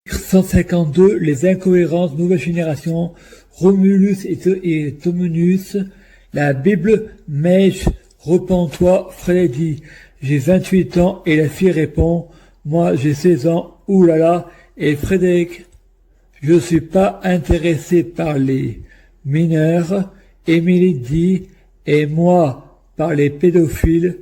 152, les incohérences, nouvelle génération, Romulus et Tomunus, la Bible, Mèche, repens-toi, Frédéric dit, j'ai 28 ans, et la fille répond, moi j'ai 16 ans, oulala, et Frédéric, je suis pas intéressé par les mineurs, Émilie dit, et moi par les pédophiles.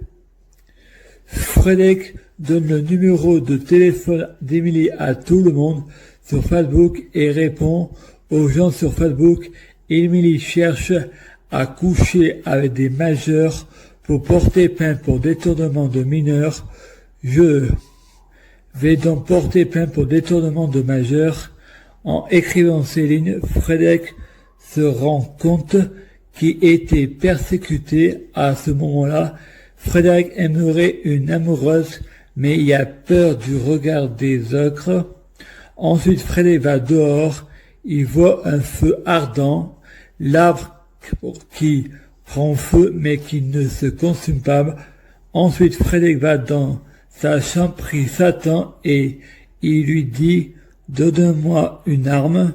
Frédéric donne le numéro de téléphone d'Émilie à tout le monde sur Facebook et répond aux gens sur Facebook. Émilie cherche à coucher avec des majeurs pour porter plainte pour détournement de mineurs. Je vais donc porter plainte pour détournement de majeurs. En écrivant ces lignes, Frédéric se rend compte qu'il était persécuté à ce moment-là. Frédéric aimerait une amoureuse, mais il a peur du regard des autres. Ensuite, Frédéric va dehors, il voit un feu ardent, l'arbre qui prend feu mais qui ne se consume pas. Ensuite, Frédéric va dans sa chambre, prie Satan et il lui dit « Donne-moi une arme ».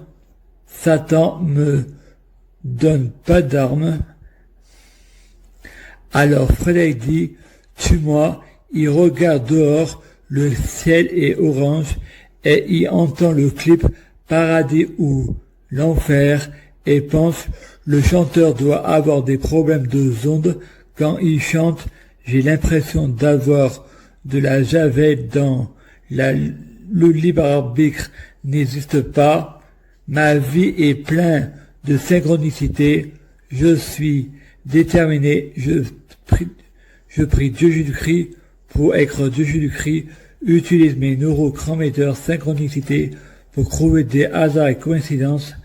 Satan me donne pas d'arme. Alors Frédéric dit « Tue-moi ». Il regarde dehors, le ciel est orange et il entend le clip Paradis ou l'enfer et pense le chanteur doit avoir des problèmes de ondes quand il chante. J'ai l'impression d'avoir de la javel dans le libre arbitre n'existe pas. Ma vie est pleine de synchronicité. Je suis déterminé. Je prie Dieu Jésus-Christ pour être Dieu Jésus-Christ. Utilise mes neurochrométeurs synchronicité pour trouver des hasards et coïncidences.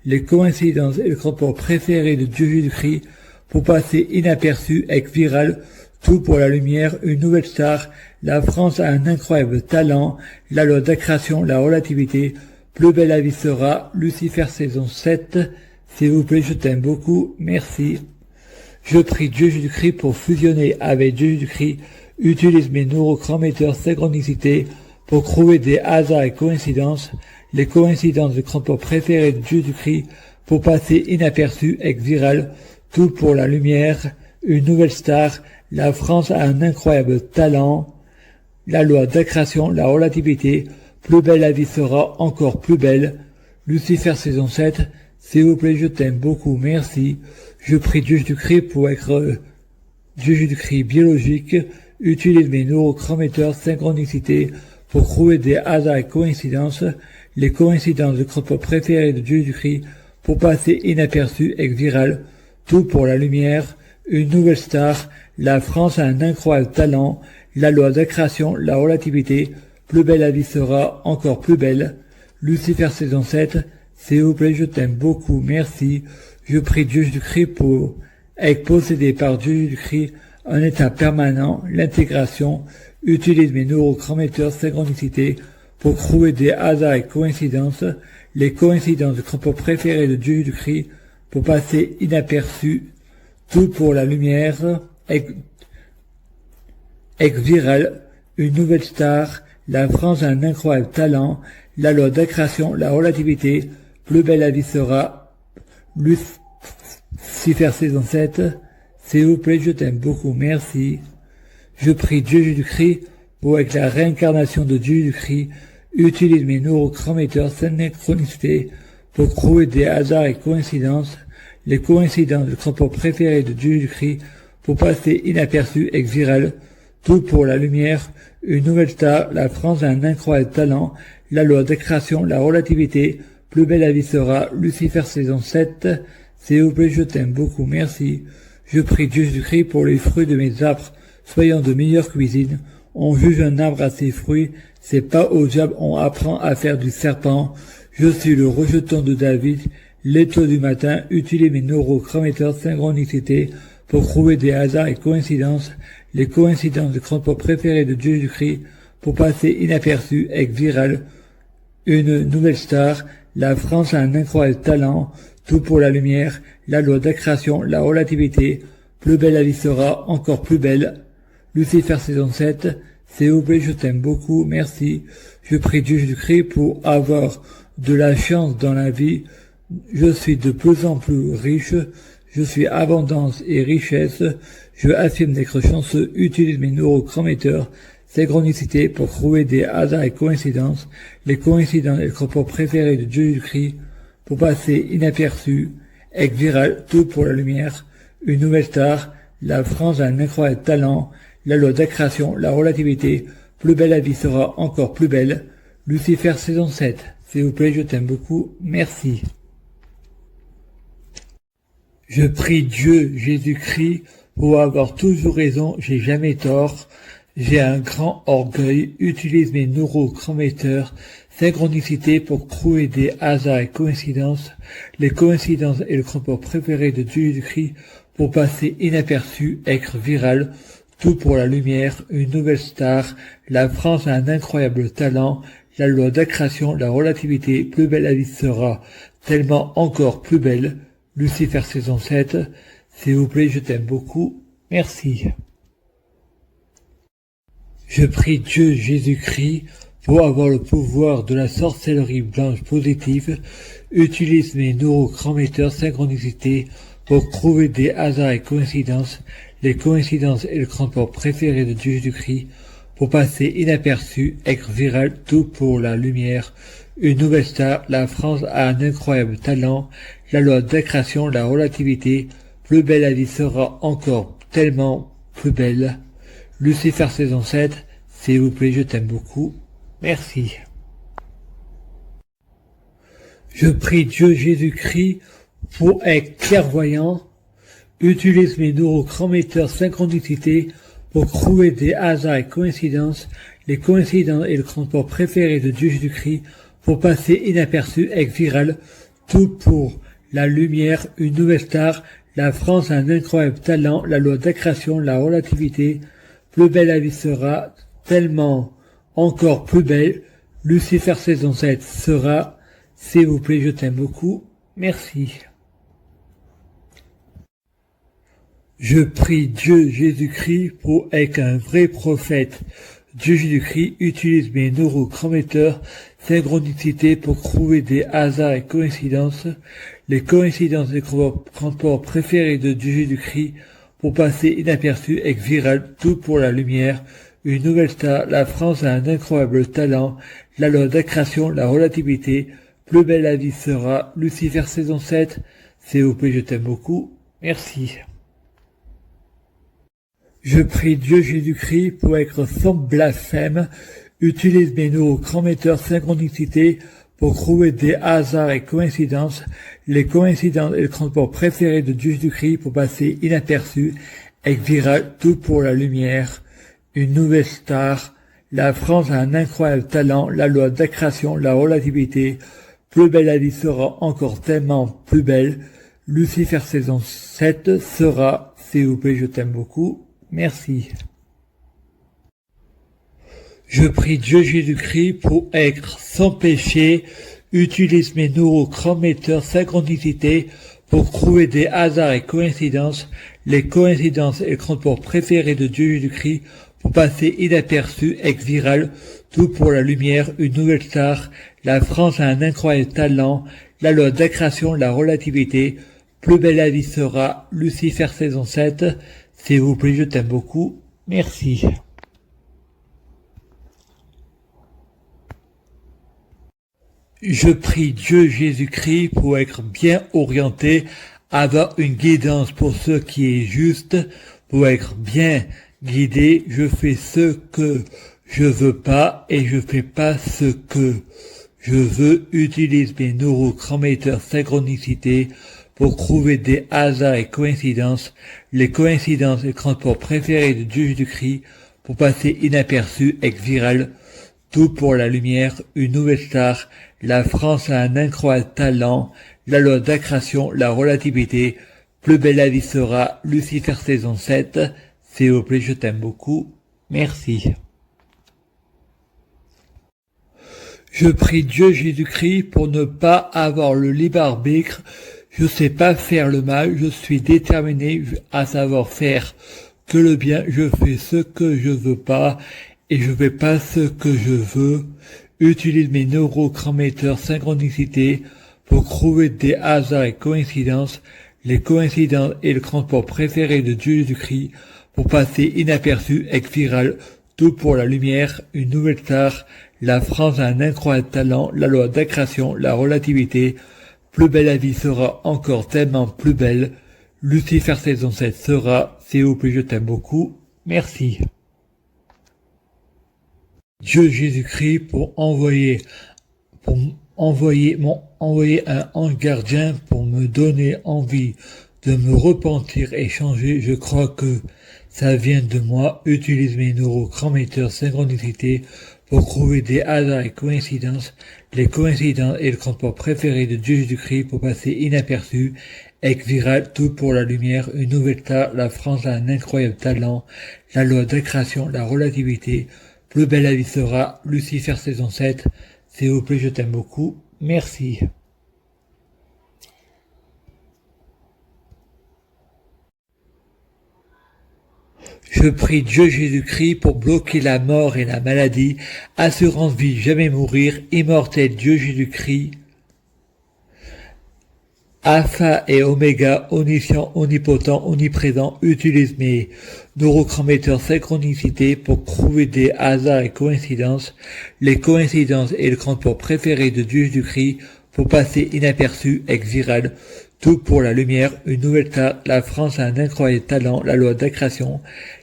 Les coïncidences et le rapport préféré de Dieu Jésus-Christ pour passer inaperçu avec viral. Tout pour la lumière, une nouvelle star. La France a un incroyable talent. La loi d'attraction, la relativité. Plus belle la vie sera. Lucifer saison 7. S'il vous plaît, je t'aime beaucoup. Merci. Je prie Dieu Jésus-Christ pour fusionner avec Dieu Jésus-Christ. Utilise mes neurochrométeurs synchronicité pour trouver des hasards et coïncidences. Les coïncidences de crampons préférés de Dieu Jésus-Christ pour passer inaperçu avec viral. Tout pour la lumière. Une nouvelle star. La France a un incroyable talent. La loi d'attraction, la relativité. Plus belle la vie sera, encore plus belle. Lucifer saison 7. S'il vous plaît, je t'aime beaucoup, merci. Je prie Dieu Jésus-Christ pour être Dieu Jésus-Christ biologique. Utilise mes neurochrométeurs synchronicité pour trouver des hasards et coïncidences. Les coïncidences de crampons préférés de Dieu Jésus-Christ pour passer inaperçu avec viral. Tout pour la lumière. Une nouvelle star. La France a un incroyable talent. La loi d'attraction, la relativité. Plus belle la vie sera, encore plus belle. Lucifer saison 7. S'il vous plaît, je t'aime beaucoup, merci. Je prie Dieu Jésus-Christ pour être possédé par Dieu Jésus-Christ, un état permanent, l'intégration. Utilise mes neurochrométeurs synchronicité pour trouver des hasards et coïncidences. Les coïncidences de crampons préférés de Dieu Jésus-Christ pour passer inaperçu. Tout pour la lumière. Ex viral, une nouvelle star. La France a un incroyable talent. La loi d'attraction, la relativité. Plus belle la vie sera. Lucifer saison 7. S'il vous plaît, je t'aime beaucoup, merci. Je prie Dieu Jésus-Christ pour être la réincarnation de Dieu Jésus-Christ. Utilise mes neurochrométeurs synchronicité pour trouver des hasards et coïncidences. Les coïncidences de crampons préférés de Dieu Jésus-Christ pour passer inaperçu avec viral. Tout pour la lumière. Une nouvelle star. La France a un incroyable talent. La loi d'attraction, la relativité. Plus belle la vie sera. Lucifer saison 7. S'il vous plaît, je t'aime beaucoup, merci. Je prie Dieu Jésus-Christ pour les fruits de mes arbres, soyant de meilleure cuisine. On juge un arbre à ses fruits, c'est pas au diable on apprend à faire du serpent. Je suis le rejeton de David, l'étoile du matin, utilise mes neurochrométeurs synchronicité pour trouver des hasards et coïncidences, les coïncidences de crampons préférés de Dieu Jésus-Christ pour passer inaperçu avec viral. Une nouvelle star. La France a un incroyable talent. Tout pour la lumière. La loi d'attraction, la relativité. Plus belle la vie sera, encore plus belle. Lucifer saison 7. s'il vous plaît, je t'aime beaucoup, merci. Je prie Dieu Jésus-Christ pour avoir de la chance dans la vie. Je suis de plus en plus riche. Je suis abondance et richesse. Je affirme d'être chanceux. Utilise mes neurochrométeurs, synchronicité pour trouver des hasards et coïncidences. Les coïncidences et le propos préféré de Dieu Jésus-Christ pour passer inaperçu. Être viral, tout pour la lumière. Une nouvelle star. La France a un incroyable talent. La loi d'accrétion, la relativité. Plus belle la vie sera encore plus belle. Lucifer saison 7. S'il vous plaît, je t'aime beaucoup. Merci. Je prie Dieu, Jésus-Christ, pour avoir toujours raison, j'ai jamais tort. J'ai un grand orgueil, utilise mes neurochrométeurs, synchronicité pour trouver des hasards et coïncidences. Les coïncidences est le rapport préféré de Dieu Jésus-Christ pour passer inaperçu, être viral, tout pour la lumière, une nouvelle star. La France a un incroyable talent. La loi d'accrétion, la relativité, plus belle la vie sera, tellement encore plus belle. Lucifer saison 7, s'il vous plaît, je t'aime beaucoup, merci. Je prie Dieu Jésus-Christ pour avoir le pouvoir de la sorcellerie blanche positive, utilise mes neurochrométeurs synchronicité pour trouver des hasards et coïncidences, les coïncidences et le rapport préféré de Dieu Jésus-Christ, pour passer inaperçu, être viral, tout pour la lumière, une nouvelle star, la France a un incroyable talent, la loi d'accrétion, la relativité, plus belle la vie sera encore tellement plus belle. Lucifer saison 7, s'il vous plaît, je t'aime beaucoup. Merci. Je prie Dieu Jésus-Christ pour être clairvoyant, utilise mes neurochrométeurs synchronicité pour trouver des hasards et coïncidences, les coïncidences et le transport préféré de Dieu Jésus-Christ pour passer inaperçu, être viral, tout pour la lumière, une nouvelle star, la France a un incroyable talent, la loi d'accrétion, la relativité, plus belle la vie sera, tellement encore plus belle, Lucifer saison 7 sera, s'il vous plaît, je t'aime beaucoup, merci. Je prie Dieu Jésus-Christ pour être un vrai prophète. Dieu Jésus-Christ utilise mes neurochrométeurs, synchronicité pour trouver des hasards et coïncidences, les coïncidences des rapports préférés de Dieu Jésus-Christ pour passer inaperçu, être viral, tout pour la lumière, une nouvelle star, la France a un incroyable talent, la loi d'accrétion, la relativité, plus belle la vie sera, Lucifer saison 7, s'il vous plaît, je t'aime beaucoup, merci. Je prie Dieu Jésus-Christ pour être sans blasphème, utilise mes neurochrométeurs synchronicité pour trouver des hasards et coïncidences, les coïncidences et le transport préféré de Dieu Jésus-Christ pour passer inaperçu, être viral, tout pour la lumière, une nouvelle star, la France a un incroyable talent, la loi d'accrétion, la relativité, plus belle la vie sera encore tellement plus belle, Lucifer saison 7 sera, s'il vous plaît, je t'aime beaucoup, merci. Je prie Dieu Jésus-Christ pour être sans péché, utilise mes neurochrométeurs synchronicité pour trouver des hasards et coïncidences, les coïncidences et le transport préféré de Dieu Jésus-Christ pour passer inaperçu, être viral, tout pour la lumière, une nouvelle star, la France a un incroyable talent, la loi d'accrétion, la relativité, plus belle la vie sera, Lucifer saison 7, s'il vous plaît, je t'aime beaucoup, merci. Je prie Dieu Jésus-Christ pour être bien orienté, avoir une guidance pour ce qui est juste, pour être bien guidé. Je fais ce que je veux pas et je fais pas ce que je veux. Utilise mes neurochrométeurs synchronicité pour trouver des hasards et coïncidences, les coïncidences et transports préférés de Dieu Jésus-Christ pour passer inaperçu, être viral, tout pour la lumière, une nouvelle star, la France a un incroyable talent, la loi d'accrétion, la relativité, plus belle la vie sera, Lucifer saison 7, s'il vous plaît, je t'aime beaucoup, merci. Je prie Dieu Jésus-Christ pour ne pas avoir le libre arbitre, je sais pas faire le mal, je suis déterminé à savoir faire que le bien, je fais ce que je veux pas, et je fais pas ce que je veux. Utilise mes neurochrométeurs synchronicité pour trouver des hasards et coïncidences, les coïncidences et le transport préféré de Dieu Jésus-Christ pour passer inaperçu, ex viral, tout pour la lumière, une nouvelle star, la France a un incroyable talent, la loi d'accrétion, la relativité, plus belle la vie sera encore tellement plus belle, Lucifer saison 7 sera, s'il vous plaît, je t'aime beaucoup, merci. Dieu Jésus-Christ pour envoyer un ange gardien pour me donner envie de me repentir et changer. Je crois que ça vient de moi. Utilise mes neurochrométeurs synchronicité pour trouver des hasards et coïncidences, les coïncidences et le transport préféré de Dieu Jésus-Christ pour passer inaperçu, ex viral, tout pour la lumière, une nouvelle star, la France a un incroyable talent, la loi d'accrétion, la relativité, plus belle la vie sera, Lucifer saison 7, s'il vous plaît, je t'aime beaucoup, merci. Je prie Dieu Jésus-Christ pour bloquer la mort et la maladie, assurance vie, jamais mourir, immortel Dieu Jésus-Christ, Alpha et Oméga, omniscient, omnipotent, omniprésent, utilise mes neurochrométeurs synchronicité pour trouver des hasards et coïncidences, les coïncidences et le transport préféré de Dieu Jésus-Christ pour passer inaperçu, ex viral, tout pour la lumière, une nouvelle star, la France a un incroyable talent, la loi d'accrétion,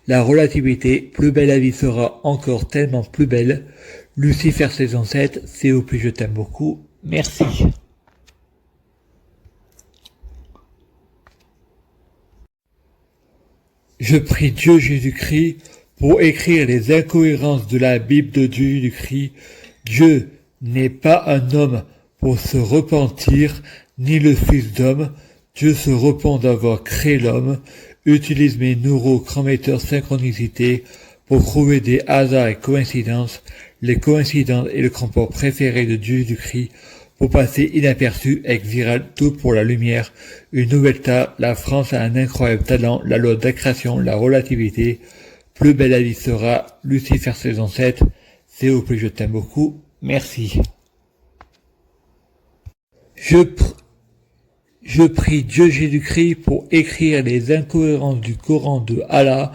la relativité, plus belle la vie sera encore tellement plus belle, Lucifer saison 7, s'il vous plaît, je t'aime beaucoup, merci. Je prie Dieu Jésus-Christ pour écrire les incohérences de la Bible de Dieu Jésus-Christ. Dieu n'est pas un homme pour se repentir, ni le Fils d'homme. Dieu se repent d'avoir créé l'homme. Utilise mes neurochrométeurs synchronicité pour trouver des hasards et coïncidences, les coïncidences et le transport préféré de Dieu Jésus-Christ pour passer inaperçu, ex viral, tout pour la lumière, une nouvelle star, la France a un incroyable talent, la loi d'accrétion, la relativité, plus belle la vie sera, Lucifer saison 7, s'il vous plaît, je t'aime beaucoup, merci. Je prie Dieu Jésus-Christ pour écrire les incohérences du Coran de Allah,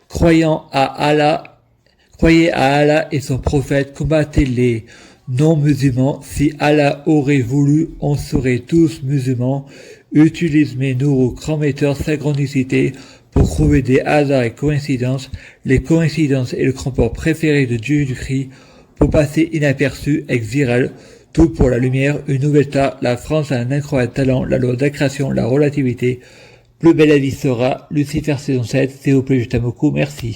croyez à Allah et son prophète, combattez les non-musulmans, si Allah aurait voulu, on serait tous musulmans. Utilise mes neurochrométeurs synchronicité pour trouver des hasards et coïncidences, les coïncidences et le transport préféré de Dieu Jésus-Christ pour passer inaperçu, ex viral, tout pour la lumière, une nouvelle star, la France a un incroyable talent, la loi d'accrétion, la relativité, plus belle la vie sera, Lucifer saison 7, s'il vous plaît, je t'aime beaucoup, merci.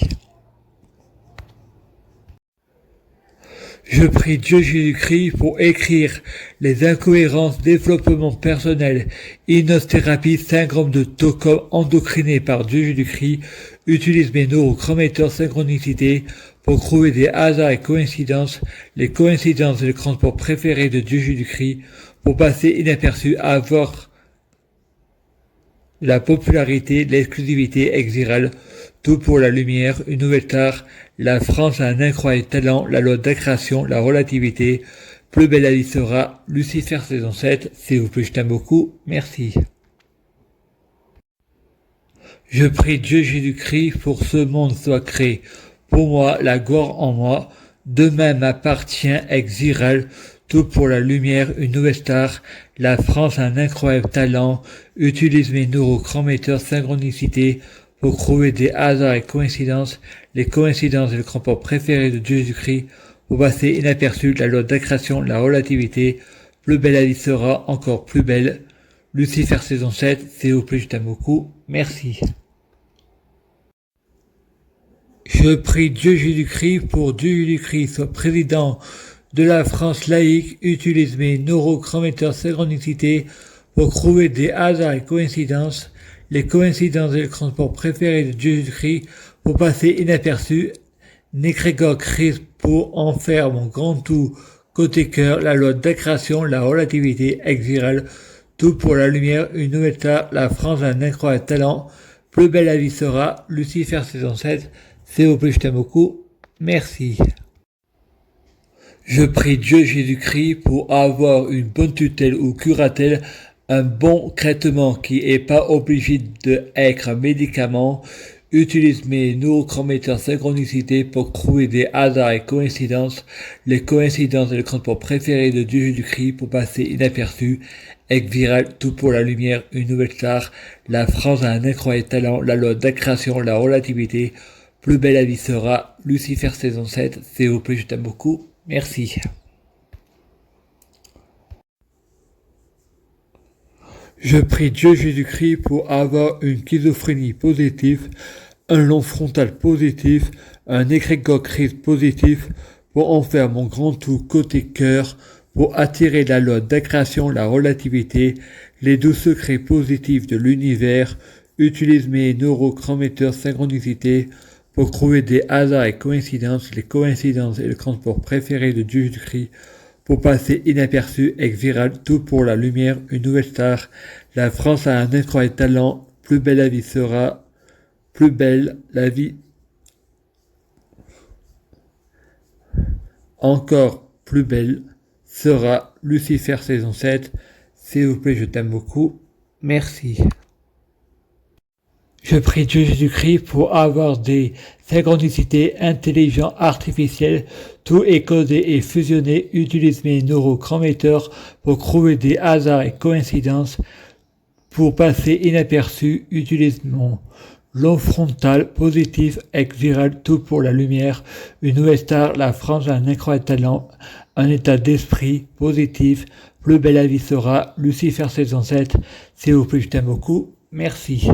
Je prie Dieu Jésus-Christ pour écrire les incohérences, développement personnel, hypnothérapie, syndrome de Stockholm endocriné par Dieu Jésus-Christ, utilise mes neurochrométeurs synchronicité pour trouver des hasards et coïncidences, les coïncidences et le transport préféré de Dieu Jésus-Christ, pour passer inaperçu à avoir la popularité, l'exclusivité ex viral, tout pour la lumière, une nouvelle star, la France a un incroyable talent, la loi d'accrétion, la relativité, plus belle la vie sera, Lucifer saison 7, s'il vous plaît, je t'aime beaucoup, merci. Je prie Dieu Jésus-Christ pour ce monde soit créé. Pour moi, la gloire en moi, demain m'appartient ex viral, tout pour la lumière, une nouvelle star, la France a un incroyable talent, utilise mes neurochrométeurs synchronicité pour trouver des hasards et coïncidences, les coïncidences et le transport préféré de Dieu Jésus-Christ, pour passer inaperçu la loi d'accrétion, la relativité, plus belle la vie sera encore plus belle, Lucifer saison 7, s'il vous plaît, je t'aime beaucoup, merci. Je prie Dieu Jésus-Christ pour Dieu Jésus-Christ soit président de la France laïque, utilise mes neurochrométeurs synchronicité pour trouver des hasards et coïncidences, les coïncidences et le transport préféré de Dieu Jésus-Christ pour passer inaperçu, Négrégor Christ pour en faire mon grand tout, côté cœur, la loi d'accrétion, la relativité ex viral, tout pour la lumière, une nouvelle star, la France a un incroyable talent, plus belle la vie sera, Lucifer saison 7, s'il vous plaît, je t'aime beaucoup, merci. Je prie Dieu Jésus-Christ pour avoir une bonne tutelle ou curatelle, un bon traitement qui est pas obligé d'être un médicament. Utilise mes neurochrométeurs synchronicité pour trouver des hasards et coïncidences. Les coïncidences et le transport préféré de Dieu Jésus-Christ pour passer inaperçu. Egg viral, tout pour la lumière, une nouvelle star. La France a un incroyable talent, la loi d'accrétion, la relativité. Plus belle la vie sera. Lucifer saison 7. S'il vous plaît, je t'aime beaucoup. Merci. Je prie Dieu Jésus-Christ pour avoir une schizophrénie positive, un long frontal positif, un égrégore crise positif, pour en faire mon grand tout côté cœur, pour attirer la loi d'accrétion, la relativité, les 12 secrets positifs de l'univers, utilise mes neurochrométeurs synchronicité pour trouver des hasards et coïncidences, les coïncidences et le transport préféré de Dieu Jésus-Christ, pour passer inaperçu, ex viral, tout pour la lumière, une nouvelle star. La France a un incroyable talent, plus belle la vie sera, plus belle la vie, encore plus belle sera Lucifer saison 7. S'il vous plaît, je t'aime beaucoup. Merci. Je prie Dieu Jésus-Christ pour avoir des synchronicités intelligents artificiels. Tout est codé et fusionné. Utilise mes neurochrométeurs pour trouver des hasards et coïncidences. Pour passer inaperçu, utilise mon long frontal positif, ex viral, tout pour la lumière. Une nouvelle star, la France a un incroyable talent, un état d'esprit positif. Plus belle la vie sera. Lucifer saison 7. S'il vous plaît, je t'aime beaucoup. Merci.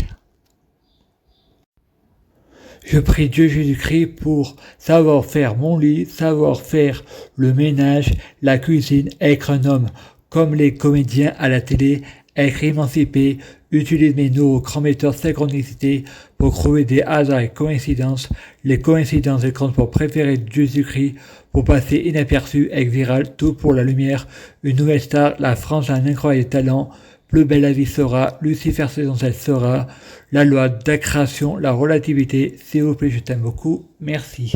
Je prie Dieu Jésus-Christ pour savoir faire mon lit, savoir faire le ménage, la cuisine, être un homme comme les comédiens à la télé, être émancipé, utilise mes neurochrométeurs synchronicité pour trouver des hasards et coïncidences, les coïncidences et le transport préféré de Jésus-Christ pour passer inaperçu, ex viral, tout pour la lumière, une nouvelle star, la France a un incroyable talent, plus belle la vie sera, Lucifer saison 7 sera, la loi d'accrétion, la relativité, s'il vous plaît, je t'aime beaucoup, merci.